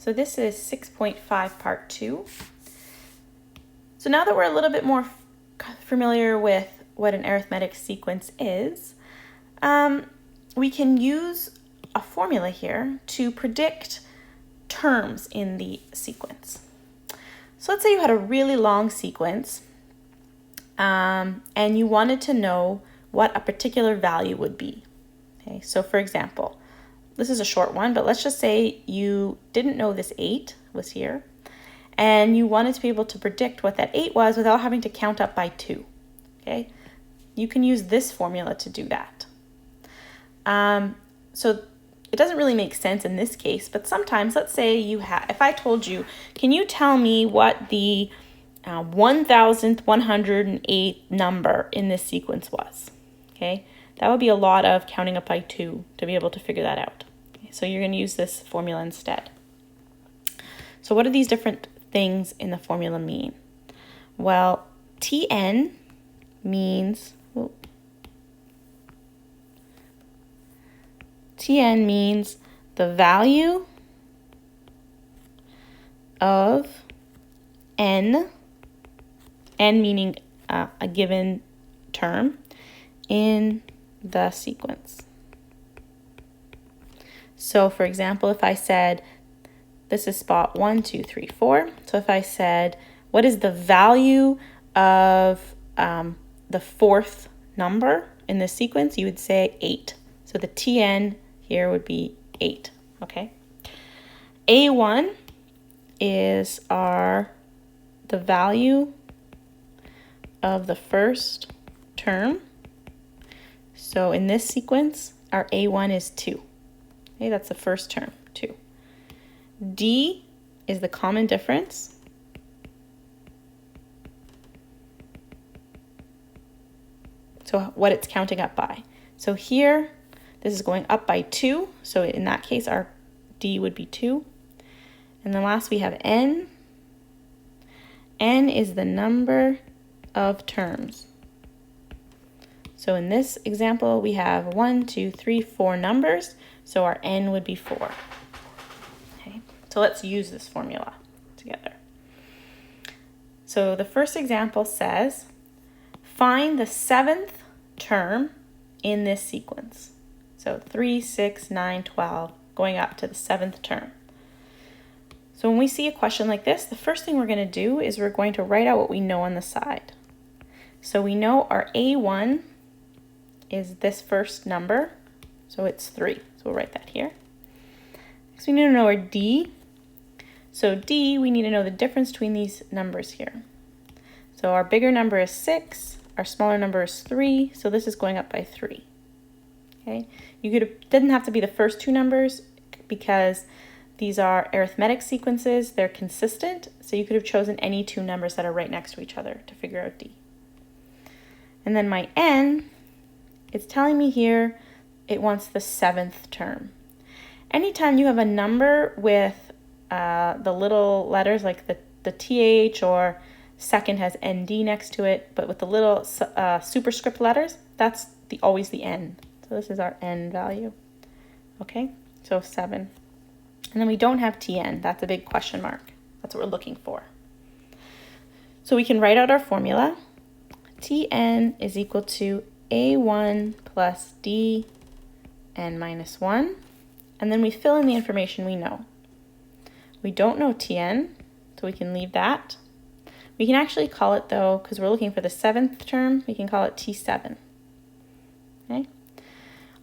So this is 6.5 part 2. So now that we're a little bit more familiar with what an arithmetic sequence is, we can use a formula here to predict terms in the sequence. So let's say you had a really long sequence and you wanted to know what a particular value would be. Okay, so for example, this is a short one, but let's just say you didn't know this 8 was here and you wanted to be able to predict what that 8 was without having to count up by 2. Okay, you can use this formula to do that. So it doesn't really make sense in this case, but sometimes, let's say if I told you, can you tell me what the 1108th number in this sequence was? Okay, that would be a lot of counting up by 2 to be able to figure that out. Okay, so you're going to use this formula instead. So what do these different things in the formula mean? Well, Tn means the value of n meaning a given term in the sequence. So for example, if I said, this is spot 1, 2, 3, 4. So if I said, what is the value of the fourth number in this sequence, you would say 8. So the Tn here would be 8, okay? A1 is the value of the first term. So in this sequence, our A1 is 2. Okay, that's the first term, 2. D is the common difference. So what it's counting up by. So here, this is going up by 2. So in that case, our D would be 2. And then last we have N. N is the number of terms. So in this example, we have 1, 2, 3, 4 numbers. So our N would be 4. Okay, so let's use this formula together. So the first example says, find the 7th term in this sequence. So 3, 6, 9, 12, going up to the 7th term. So when we see a question like this, the first thing we're going to do is we're going to write out what we know on the side. So we know our A1 is this first number, so it's 3. So we'll write that here. Next, we need to know our D. So D, we need to know the difference between these numbers here. So our bigger number is 6, our smaller number is 3, so this is going up by 3. Okay, didn't have to be the first two numbers because these are arithmetic sequences, they're consistent, so you could have chosen any two numbers that are right next to each other to figure out D. And then my N, it's telling me here it wants the 7th term. Anytime you have a number with the little letters like the TH or second has ND next to it, but with the little superscript letters, that's always the N. So this is our N value. Okay, so 7. And then we don't have Tn, that's a big question mark. That's what we're looking for. So we can write out our formula. Tn is equal to A1 plus Dn minus 1. And then we fill in the information we know. We don't know Tn, so we can leave that. We can actually call it, though, because we're looking for the 7th term, we can call it T7. Okay.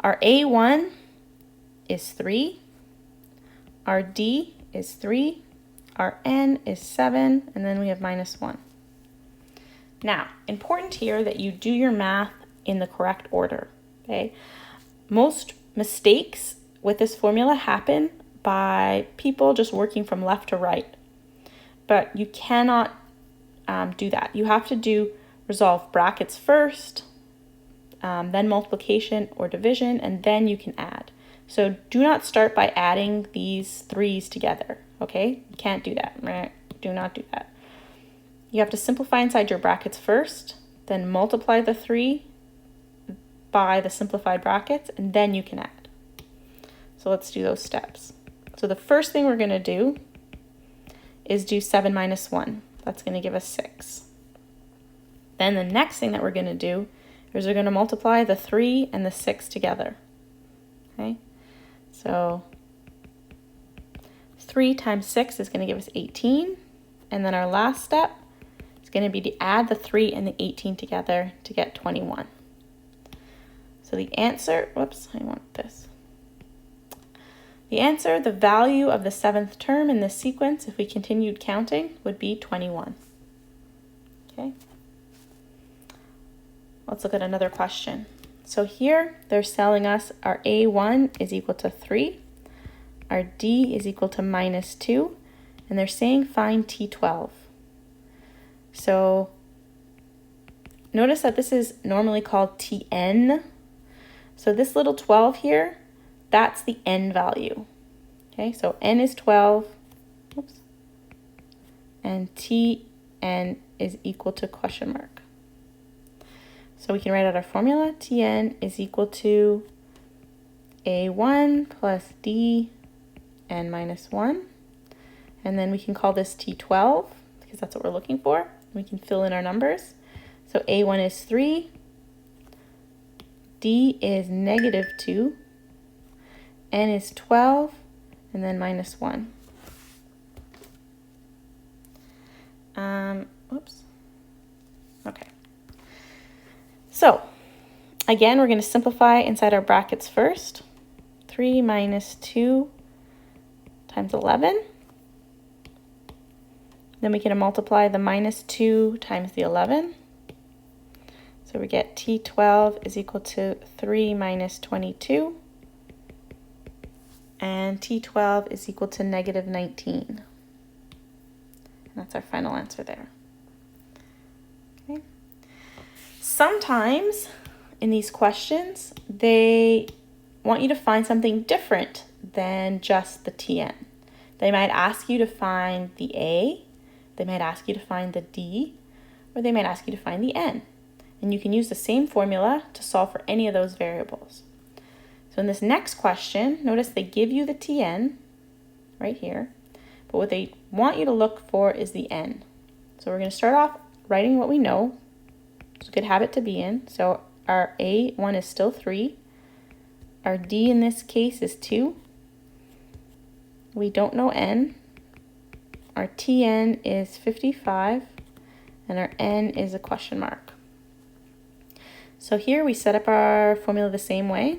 Our A1 is 3. Our D is 3. Our N is 7. And then we have minus 1. Now, important here that you do your math in the correct order. Okay. Most mistakes with this formula happen by people just working from left to right. But you cannot do that. You have to resolve brackets first, then multiplication or division, and then you can add. So do not start by adding these 3's together, okay? You can't do that. Do not do that. You have to simplify inside your brackets first, then multiply the 3 by the simplified brackets, and then you can add. So let's do those steps. So the first thing we're going to do is do 7 minus 1. That's going to give us 6. Then the next thing that we're going to do is we're going to multiply the 3 and the 6 together. Okay, so 3 times 6 is going to give us 18. And then our last step is going to be to add the 3 and the 18 together to get 21. So the answer, whoops, I want this. The answer, the value of the 7th term in this sequence, if we continued counting, would be 21. Okay. Let's look at another question. So here they're telling us our A1 is equal to 3, our D is equal to minus 2, and they're saying find T12. So notice that this is normally called Tn. So this little 12 here, that's the n value. Okay, so n is 12, oops, and Tn is equal to question mark. So we can write out our formula. Tn is equal to A1 plus D n minus 1. And then we can call this T12 because that's what we're looking for. We can fill in our numbers. So A1 is 3, D is negative 2, n is 12, and then minus 1. Oops. Okay. So, again, we're going to simplify inside our brackets first. 3 minus 2 times 11. Then we can multiply the minus 2 times the 11. So we get T12 is equal to 3 minus 22. And T12 is equal to negative 19. And that's our final answer there. Okay. Sometimes in these questions, they want you to find something different than just the Tn. They might ask you to find the A, they might ask you to find the D, or they might ask you to find the N. And you can use the same formula to solve for any of those variables. So in this next question, notice they give you the Tn right here, but what they want you to look for is the N. So we're going to start off writing what we know. It's a good habit to be in. So our A1 is still 3. Our D in this case is 2. We don't know N. Our Tn is 55, and our N is a question mark. So here we set up our formula the same way.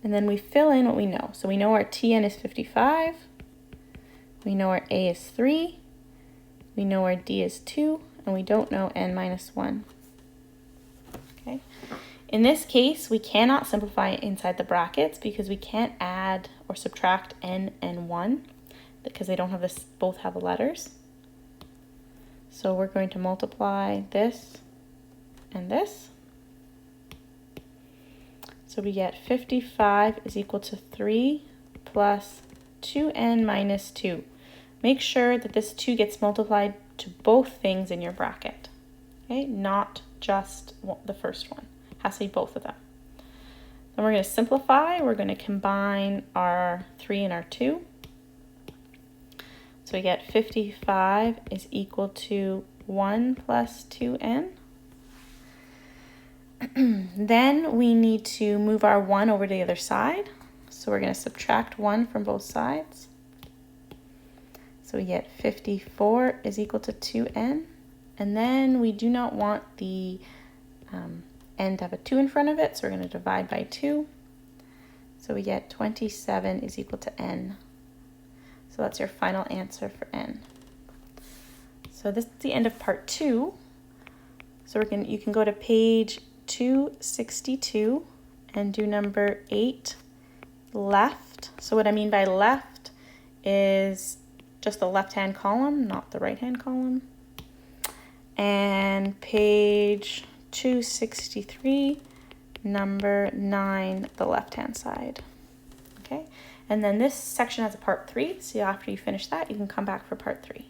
And then we fill in what we know. So we know our Tn is 55. We know our A is 3. We know our D is 2. And we don't know N minus 1. Okay. In this case, we cannot simplify inside the brackets because we can't add or subtract N and 1 because they don't have this, both have the letters. So we're going to multiply this and this. So we get 55 is equal to 3 plus 2n minus 2. Make sure that this 2 gets multiplied to both things in your bracket. Okay, not just the first one. It has to be both of them. Then we're going to simplify. We're going to combine our 3 and our 2. So we get 55 is equal to 1 plus 2n. Then we need to move our 1 over to the other side. So we're going to subtract 1 from both sides. So we get 54 is equal to 2n. And then we do not want the n to have a 2 in front of it, so we're going to divide by 2. So we get 27 is equal to n. So that's your final answer for n. So this is the end of part 2. So you can go to page 262 and do number 8 left. So what I mean by left is just the left-hand column, not the right-hand column. And page 263, number 9, the left-hand side. Okay, and then this section has a part 3, so after you finish that, you can come back for part 3.